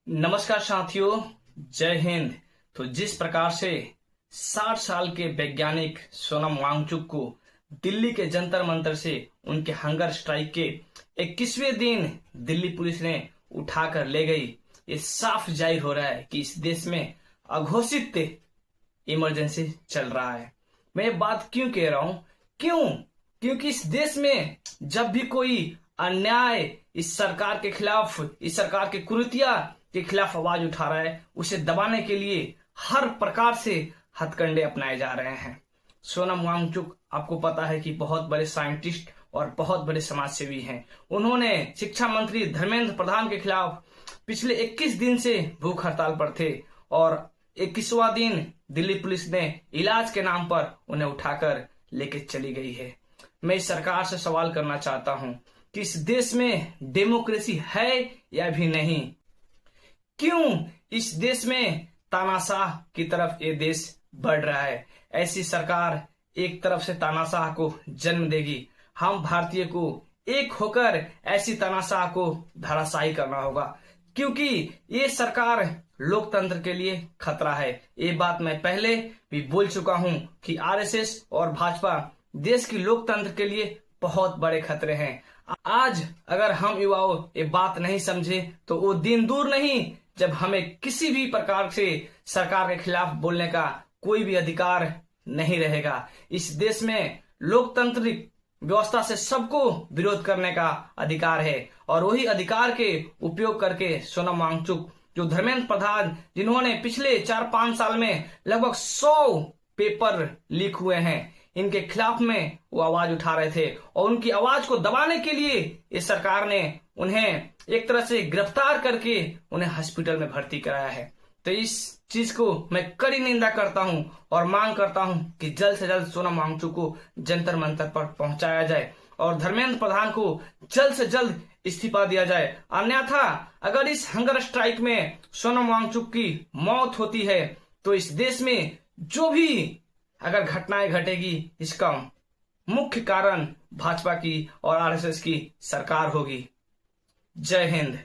नमस्कार साथियों, जय हिंद। तो जिस प्रकार से 60 साल के वैज्ञानिक सोनम वांगचुक को दिल्ली के जंतर मंतर से उनके हंगर स्ट्राइक के 21वें दिन दिल्ली पुलिस ने उठाकर ले गई, ये साफ जाहिर हो रहा है कि इस देश में अघोषित इमरजेंसी चल रहा है। मैं ये बात क्यों कह रहा हूं? क्योंकि इस देश में जब भी कोई अन्याय इस सरकार के खिलाफ, इस सरकार के कुरीतियों के खिलाफ आवाज उठा रहा है, उसे दबाने के लिए हर प्रकार से हथकंडे अपनाए जा रहे हैं। सोनम वांगचुक आपको पता है कि बहुत बड़े साइंटिस्ट और बहुत बड़े समाजसेवी हैं। उन्होंने शिक्षा मंत्री धर्मेंद्र प्रधान के खिलाफ पिछले 21 दिन से भूख हड़ताल पर थे और 21वां दिन दिल्ली पुलिस ने इलाज के नाम पर उन्हें उठाकर लेके चली गई है। मैं इस सरकार से सवाल करना चाहता हूं कि इस देश में डेमोक्रेसी है या भी नहीं? क्यों इस देश में तानाशाह की तरफ ये देश बढ़ रहा है? ऐसी सरकार एक तरफ से तानाशाह को जन्म देगी। हम भारतीय को एक होकर ऐसी तानाशाह को धराशायी करना होगा, क्योंकि ये सरकार लोकतंत्र के लिए खतरा है। ये बात मैं पहले भी बोल चुका हूं कि आरएसएस और भाजपा देश की लोकतंत्र के लिए बहुत बड़े खतरे हैं। आज अगर हम युवाओं ये बात नहीं समझे तो वो दिन दूर नहीं जब हमें किसी भी प्रकार से सरकार के खिलाफ बोलने का कोई भी अधिकार नहीं रहेगा। इस देश में लोकतांत्रिक व्यवस्था से सबको विरोध करने का अधिकार है और वही अधिकार के उपयोग करके सोनम वांगचुक, जो धर्मेंद्र प्रधान, जिन्होंने पिछले 4-5 साल में लगभग 100 पेपर लीक हुए हैं, इनके खिलाफ में वो आवाज उठा रहे थे और उनकी आवाज को दबाने के लिए इस सरकार ने उन्हें एक तरह से गिरफ्तार करके उन्हें हॉस्पिटल में भर्ती कराया है। तो इस चीज को मैं कड़ी निंदा करता हूं और मांग करता हूं कि जल्द से जल्द सोनम वांगचुक को जंतर मंतर पर पहुंचाया जाए और धर्मेंद्र प्रधान को जल्द से जल्द इस्तीफा दिया जाए। अन्यथा अगर इस हंगर स्ट्राइक में सोनम वांगचुक की मौत होती है तो इस देश में जो भी अगर घटनाएं घटेगी, इसका मुख्य कारण भाजपा की और आरएसएस की सरकार होगी। जय हिंद।